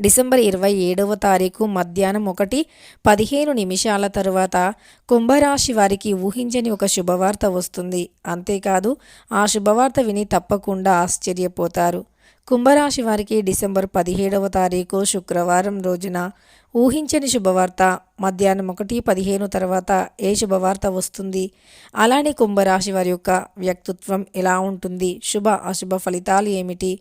December 27వ తారీఖు మధ్యాహ్నం 1:15 తరువాత కుంభరాశి వారికి ఊహించని ఒక శుభవార్త వస్తుంది. అంతేకాదు ఆ శుభవార్త విని తప్పకుండా ఆశ్చర్యపోతారు. కుంభరాశి వారికి డిసెంబర్ 17వ తారీఖు శుక్రవారం రోజున ఊహించని శుభవార్త మధ్యాహ్నం 1:15 తర్వాత ఏ శుభవార్త వస్తుంది, అలానే కుంభరాశి వారి యొక్క వ్యక్తిత్వం ఎలా ఉంటుంది, శుభ అశుభ ఫలితాలు ఏమిటి,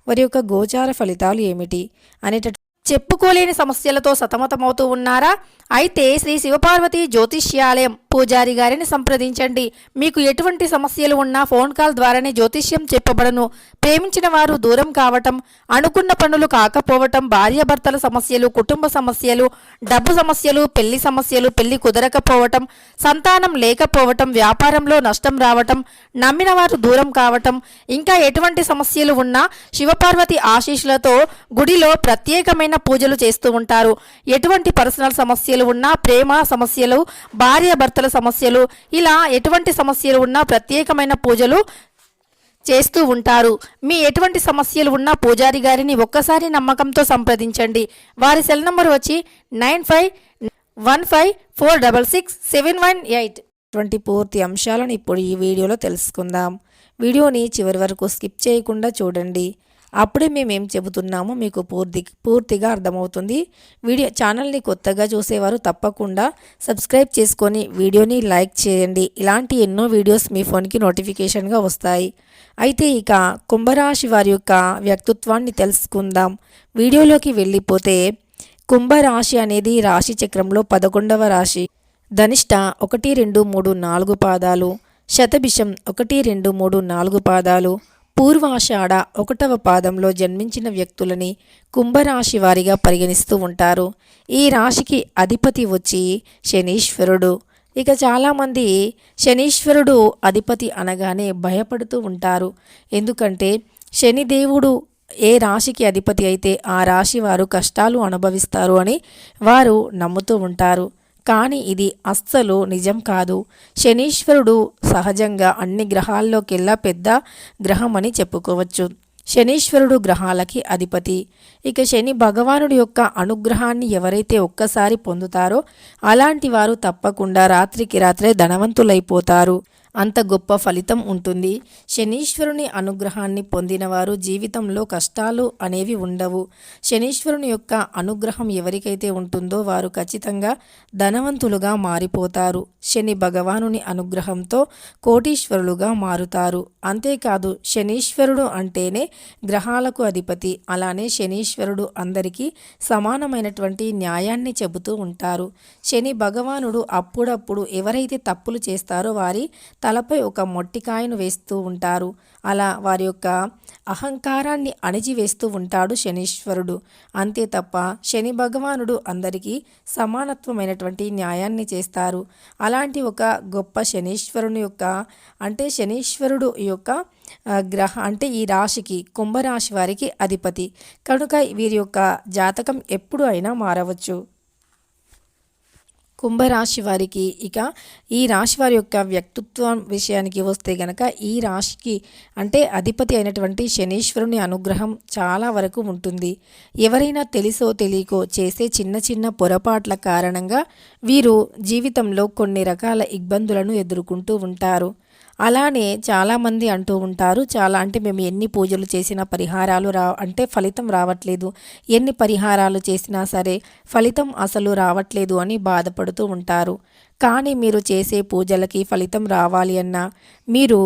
వారి యొక్క గోచార ఫలితాలు ఏమిటి అనేటటువంటి చెప్పుకోలేని సమస్యలతో సతమతమవుతూ ఉన్నారా? అయితే శ్రీ శివపార్వతి జ్యోతిష్యాలయం పూజారి గారిని సంప్రదించండి. మీకు ఎటువంటి సమస్యలు ఉన్నా ఫోన్ కాల్ ద్వారానే జ్యోతిష్యం చెప్పబడను. ప్రేమించిన వారు దూరం కావటం, అనుకున్న పనులు కాకపోవటం, భార్యాభర్తల సమస్యలు, కుటుంబ సమస్యలు, డబ్బు సమస్యలు, పెళ్లి సమస్యలు, పెళ్లి కుదరకపోవటం, సంతానం లేకపోవటం, వ్యాపారంలో నష్టం రావటం, నమ్మిన వారు దూరం కావటం, ఇంకా ఎటువంటి సమస్యలు ఉన్నా శివపార్వతి ఆశీస్సులతో గుడిలో ప్రత్యేకమైన పూజలు చేస్తూ ఉంటారు. ఎటువంటి పర్సనల్ సమస్యలు ఉన్నా, ప్రేమ సమస్యలు, భార్యాభర్తల సమస్యలు, ఇలా ఎటువంటి సమస్యలు ఉన్నా ప్రత్యేకమైన పూజలు చేస్తూ ఉంటారు. మీ ఎటువంటి సమస్యలు ఉన్నా పూజారి గారిని ఒక్కసారి నమ్మకంతో సంప్రదించండి. వారి సెల్ నంబర్ వచ్చి 9515466718. ఇటువంటి పూర్తి అంశాలను ఇప్పుడు ఈ వీడియోలో తెలుసుకుందాం. వీడియోని చివరి వరకు స్కిప్ చేయకుండా చూడండి. అప్పుడే మేమేం చెబుతున్నామో మీకు పూర్తిగా అర్థమవుతుంది. ఛానల్ని కొత్తగా చూసేవారు తప్పకుండా సబ్స్క్రైబ్ చేసుకొని వీడియోని లైక్ చేయండి. ఇలాంటి ఎన్నో వీడియోస్ మీ ఫోన్కి నోటిఫికేషన్గా వస్తాయి. అయితే ఇక కుంభరాశి వారి యొక్క వ్యక్తిత్వాన్ని తెలుసుకుందాం. వీడియోలోకి వెళ్ళిపోతే కుంభరాశి అనేది రాశి చక్రంలో 11వ రాశి. ధనిష్ట 1, 2, 3, 4 పాదాలు, శతభిషం 1, 2, 3, 4 పాదాలు, పూర్వాషాఢ 1వ పాదంలో జన్మించిన వ్యక్తులని కుంభరాశి వారిగా పరిగణిస్తూ ఉంటారు. ఈ రాశికి అధిపతి వచ్చి శనీశ్వరుడు. ఇక చాలామంది శనీశ్వరుడు అధిపతి అనగానే భయపడుతూ ఉంటారు. ఎందుకంటే శనిదేవుడు ఏ రాశికి అధిపతి అయితే ఆ రాశి వారు కష్టాలు అనుభవిస్తారు అని వారు నమ్ముతూ ఉంటారు. కానీ ఇది అస్సలు నిజం కాదు. శనీశ్వరుడు సహజంగా అన్ని గ్రహాల్లోకెల్లా పెద్ద గ్రహం అని చెప్పుకోవచ్చు. శనీశ్వరుడు గ్రహాలకి అధిపతి. ఇక శని భగవానుడి యొక్క అనుగ్రహాన్ని ఎవరైతే ఒక్కసారి పొందుతారో అలాంటి వారు తప్పకుండా రాత్రికి రాత్రే ధనవంతులైపోతారు. అంత గొప్ప ఫలితం ఉంటుంది. శనీశ్వరుని అనుగ్రహాన్ని పొందిన వారు జీవితంలో కష్టాలు అనేవి ఉండవు. శనీశ్వరుని యొక్క అనుగ్రహం ఎవరికైతే ఉంటుందో వారు ఖచ్చితంగా ధనవంతులుగా మారిపోతారు. శని భగవానుని అనుగ్రహంతో కోటీశ్వరులుగా మారుతారు. అంతేకాదు శనీశ్వరుడు అంటేనే గ్రహాలకు అధిపతి. అలానే శనీశ్వరుడు అందరికీ సమానమైనటువంటి న్యాయాన్ని చెబుతూ ఉంటారు. శని భగవానుడు అప్పుడప్పుడు ఎవరైతే తప్పులు చేస్తారో వారి తలపై ఒక మొట్టికాయను వేస్తూ ఉంటారు. అలా వారి యొక్క అహంకారాన్ని అణిచివేస్తూ ఉంటాడు శనీశ్వరుడు. అంతే తప్ప శని భగవానుడు అందరికీ సమానత్వమైనటువంటి న్యాయాన్ని చేస్తారు. అలాంటి ఒక గొప్ప శనీశ్వరుని యొక్క శనీశ్వరుడు యొక్క ఈ రాశికి కుంభరాశి వారికి అధిపతి కనుక వీరి యొక్క జాతకం ఎప్పుడు అయినా మారవచ్చు. కుంభరాశి వారికి ఇక ఈ రాశి వారి యొక్క వ్యక్తిత్వం విషయానికి వస్తే గనక ఈ రాశికి అధిపతి అయినటువంటి శనీశ్వరుని అనుగ్రహం చాలా వరకు ఉంటుంది. ఎవరైనా తెలుసో తెలియకో చేసే చిన్న చిన్న పొరపాట్ల కారణంగా వీరు జీవితంలో కొన్ని రకాల ఇబ్బందులను ఎదుర్కొంటూ ఉంటారు. అలానే చాలామంది అంటూ ఉంటారు, మేము ఎన్ని పూజలు చేసినా పరిహారాలు ఫలితం రావట్లేదు, ఎన్ని పరిహారాలు చేసినా సరే ఫలితం అసలు రావట్లేదు అని బాధపడుతూ ఉంటారు. కానీ మీరు చేసే పూజలకి ఫలితం రావాలి అన్నా, మీరు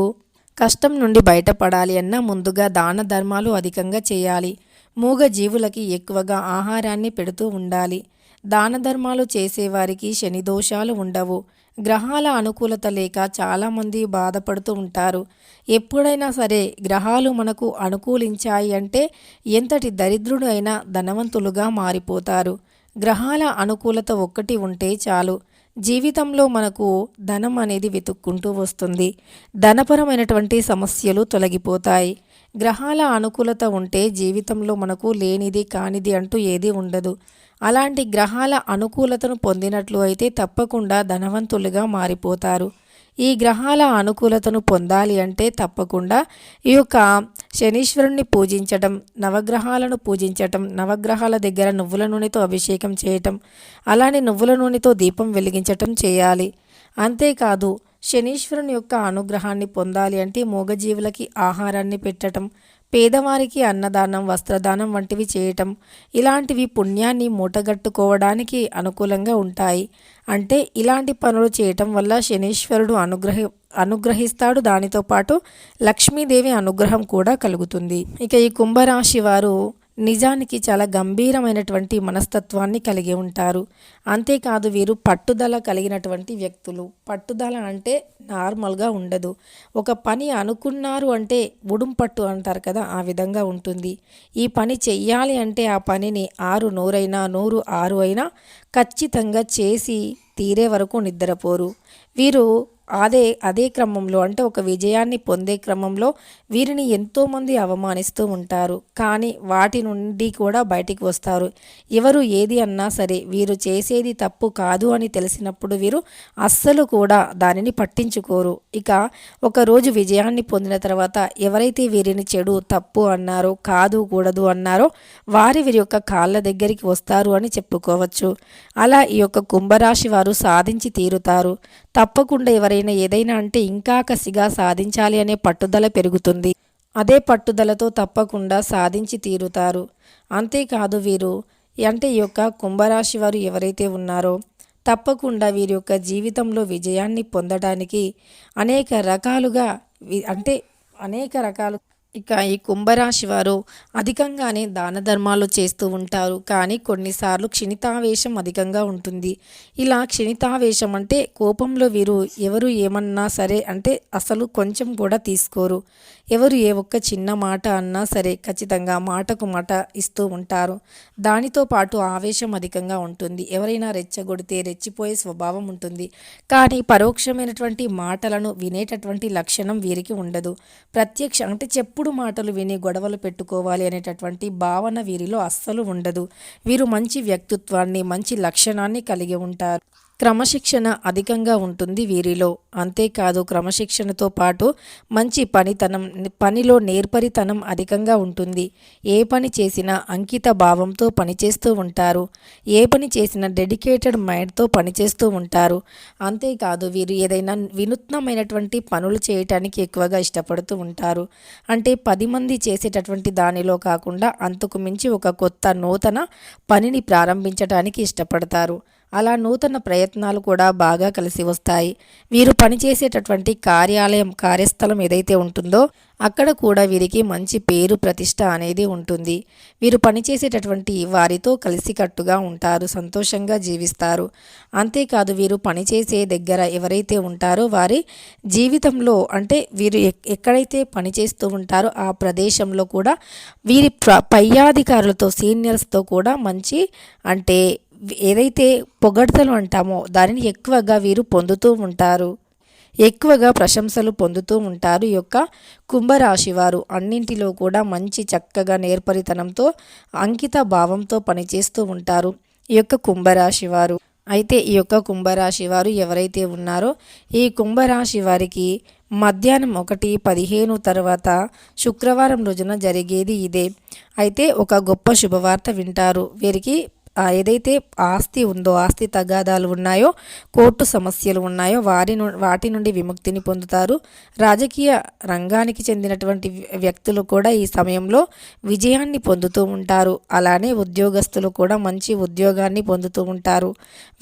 కష్టం నుండి బయటపడాలి అన్నా ముందుగా దాన ధర్మాలు అధికంగా చేయాలి. మూగ జీవులకి ఎక్కువగా ఆహారాన్ని పెడుతూ ఉండాలి. దాన ధర్మాలు చేసేవారికి శని దోషాలు ఉండవు. గ్రహాల అనుకూలత లేక చాలామంది బాధపడుతూ ఉంటారు. ఎప్పుడైనా సరే గ్రహాలు మనకు అనుకూలించాయి అంటే ఎంతటి దరిద్రుడు అయినా ధనవంతులుగా మారిపోతారు. గ్రహాల అనుకూలత ఒక్కటి ఉంటే చాలు, జీవితంలో మనకు ధనం అనేది వెతుక్కుంటూ వస్తుంది. ధనపరమైనటువంటి సమస్యలు తొలగిపోతాయి. గ్రహాల అనుకూలత ఉంటే జీవితంలో మనకు లేనిది కానిది అంటూ ఏదీ ఉండదు. అలాంటి గ్రహాల అనుకూలతను పొందినట్లు అయితే తప్పకుండా ధనవంతులుగా మారిపోతారు. ఈ గ్రహాల అనుకూలతను పొందాలి అంటే తప్పకుండా ఈ యొక్క శనీశ్వరుణ్ణి పూజించటం, నవగ్రహాలను పూజించటం, నవగ్రహాల దగ్గర నువ్వుల నూనెతో అభిషేకం చేయటం, అలానే నువ్వుల నూనెతో దీపం వెలిగించటం చేయాలి. అంతేకాదు శనీశ్వరుని యొక్క అనుగ్రహాన్ని పొందాలి అంటే మూగజీవులకి ఆహారాన్ని పెట్టటం, పేదవారికి అన్నదానం, వస్త్రదానం వంటివి చేయటం, ఇలాంటివి పుణ్యాన్ని మూటగట్టుకోవడానికి అనుకూలంగా ఉంటాయి. అంటే ఇలాంటి పనులు చేయటం వల్ల శనీశ్వరుడు అనుగ్రహిస్తాడు. దానితో పాటు లక్ష్మీదేవి అనుగ్రహం కూడా కలుగుతుంది. ఇక ఈ కుంభరాశి వారు నిజానికి చాలా గంభీరమైనటువంటి మనస్తత్వాన్ని కలిగి ఉంటారు. అంతేకాదు వీరు పట్టుదల కలిగినటువంటి వ్యక్తులు. పట్టుదల అంటే నార్మల్గా ఉండదు. ఒక పని అనుకున్నారు అంటే ఉడుం పట్టు అంటారు కదా, ఆ విధంగా ఉంటుంది. ఈ పని చెయ్యాలి అంటే ఆ పనిని 6 నూరైనా 100 6 అయినా ఖచ్చితంగా చేసి తీరే వరకు నిద్రపోరు. వీరు అదే క్రమంలో అంటే ఒక విజయాన్ని పొందే క్రమంలో వీరిని ఎంతోమంది అవమానిస్తూ ఉంటారు. కానీ వాటి నుండి కూడా బయటికి వస్తారు. ఎవరు ఏది అన్నా సరే వీరు చేసేది తప్పు కాదు అని తెలిసినప్పుడు వీరు అస్సలు కూడా దానిని పట్టించుకోరు. ఇక ఒకరోజు విజయాన్ని పొందిన తర్వాత ఎవరైతే వీరిని చెడు, తప్పు అన్నారో, కాదు కూడదు అన్నారో వీరి యొక్క కాళ్ళ దగ్గరికి వస్తారు అని చెప్పుకోవచ్చు. అలా ఈ యొక్క కుంభరాశి వారు సాధించి తీరుతారు. తప్పకుండా ఎవరైనా ఏదైనా అంటే ఇంకా కసిగా సాధించాలి అనే పట్టుదల పెరుగుతుంది. అదే పట్టుదలతో తప్పకుండా సాధించి తీరుతారు. అంతేకాదు వీరు అంటే ఈ యొక్క కుంభరాశి వారు ఎవరైతే ఉన్నారో తప్పకుండా వీరి యొక్క జీవితంలో విజయాన్ని పొందడానికి అనేక రకాలు ఇక ఈ కుంభరాశి వారు అధికంగానే దాన ధర్మాలు చేస్తూ ఉంటారు. కానీ కొన్నిసార్లు క్షిణితావేశం అధికంగా ఉంటుంది. ఇలా క్షిణితావేశం అంటే కోపంలో వీరు ఎవరు ఏమన్నా సరే అంటే అసలు కొంచెం కూడా తీసుకోరు. ఎవరు ఏ ఒక్క చిన్న మాట అన్నా సరే ఖచ్చితంగా మాటకు మాట ఇస్తూ ఉంటారు. దానితో పాటు ఆవేశం అధికంగా ఉంటుంది. ఎవరైనా రెచ్చగొడితే రెచ్చిపోయే స్వభావం ఉంటుంది. కానీ పరోక్షమైనటువంటి మాటలను వినేటటువంటి లక్షణం వీరికి ఉండదు. ప్రత్యక్ష అంటే చెప్పుడు మాటలు విని గొడవలు పెట్టుకోవాలి అనేటటువంటి భావన వీరిలో అస్సలు ఉండదు. వీరు మంచి వ్యక్తిత్వాన్ని, మంచి లక్షణాన్ని కలిగి ఉంటారు. క్రమశిక్షణ అధికంగా ఉంటుంది వీరిలో. అంతేకాదు క్రమశిక్షణతో పాటు మంచి పనిలో నేర్పరితనం అధికంగా ఉంటుంది. ఏ పని చేసినా అంకిత భావంతో పనిచేస్తూ ఉంటారు. ఏ పని చేసినా డెడికేటెడ్ మైండ్తో పనిచేస్తూ ఉంటారు. అంతేకాదు వీరు ఏదైనా వినూత్నమైనటువంటి పనులు చేయటానికి ఎక్కువగా ఇష్టపడుతూ ఉంటారు. అంటే 10 మంది చేసేటటువంటి దానిలో కాకుండా అంతకు మించి ఒక కొత్త నూతన పనిని ప్రారంభించడానికి ఇష్టపడతారు. అలా నూతన ప్రయత్నాలు కూడా బాగా కలిసి వస్తాయి. వీరు పనిచేసేటటువంటి కార్యస్థలం ఏదైతే ఉంటుందో అక్కడ కూడా వీరికి మంచి పేరు, ప్రతిష్ట అనేది ఉంటుంది. వీరు పనిచేసేటటువంటి వారితో కలిసికట్టుగా ఉంటారు, సంతోషంగా జీవిస్తారు. అంతేకాదు వీరు పనిచేసే దగ్గర ఎవరైతే ఉంటారో వారి జీవితంలో అంటే వీరు ఎక్కడైతే పనిచేస్తూ ఉంటారో ఆ ప్రదేశంలో కూడా వీరి పై అధికారులతో, సీనియర్స్తో కూడా మంచి అంటే ఏదైతే పొగడ్తలు అంటామో దానిని ఎక్కువగా వీరు పొందుతూ ఉంటారు. ఎక్కువగా ప్రశంసలు పొందుతూ ఉంటారు. ఈ యొక్క కుంభరాశి వారు అన్నింటిలో కూడా మంచి చక్కగా నేర్పరితనంతో, అంకిత భావంతో పనిచేస్తూ ఉంటారు ఈ యొక్క కుంభరాశి వారు. అయితే ఈ యొక్క కుంభరాశి వారు ఎవరైతే ఉన్నారో ఈ కుంభరాశి వారికి మధ్యాహ్నం 1:15 తర్వాత శుక్రవారం రోజున జరిగేది ఇదే. అయితే ఒక గొప్ప శుభవార్త వింటారు. వీరికి ఏదైతే ఆస్తి ఉందో, ఆస్తి తగాదాలు ఉన్నాయో, కోర్టు సమస్యలు ఉన్నాయో వాటి నుండి విముక్తిని పొందుతారు. రాజకీయ రంగానికి చెందినటువంటి వ్యక్తులు కూడా ఈ సమయంలో విజయాన్ని పొందుతూ ఉంటారు. అలానే ఉద్యోగస్తులు కూడా మంచి ఉద్యోగాన్ని పొందుతూ ఉంటారు.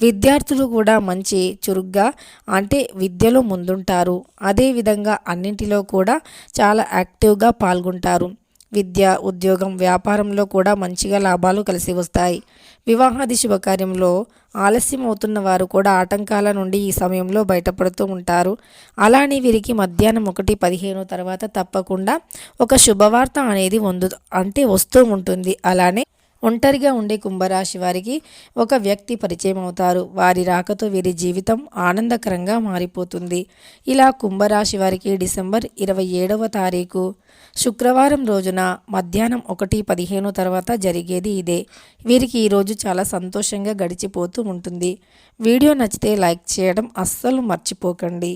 విద్యార్థులు కూడా మంచి చురుగ్గా అంటే విద్యలో ముందుంటారు. అదేవిధంగా అన్నింటిలో కూడా చాలా యాక్టివ్గా పాల్గొంటారు. విద్య, ఉద్యోగం, వ్యాపారంలో కూడా మంచిగా లాభాలు కలిసి వస్తాయి. వివాహాది శుభకార్యంలో ఆలస్యం అవుతున్న వారు కూడా ఆటంకాల నుండి ఈ సమయంలో బయటపడుతూ ఉంటారు. అలానే వీరికి మధ్యాహ్నం 1:15 తర్వాత తప్పకుండా ఒక శుభవార్త అనేది వస్తూ ఉంటుంది. అలానే ఒంటరిగా ఉండే కుంభరాశి వారికి ఒక వ్యక్తి పరిచయం అవుతారు. వారి రాకతో వీరి జీవితం ఆనందకరంగా మారిపోతుంది. ఇలా కుంభరాశి వారికి డిసెంబర్ 27వ తారీఖు శుక్రవారం రోజున మధ్యాహ్నం 1:15 తర్వాత జరిగేది ఇదే. వీరికి ఈరోజు చాలా సంతోషంగా గడిచిపోతూ ఉంటుంది. వీడియో నచ్చితే లైక్ చేయడం అస్సలు మర్చిపోకండి.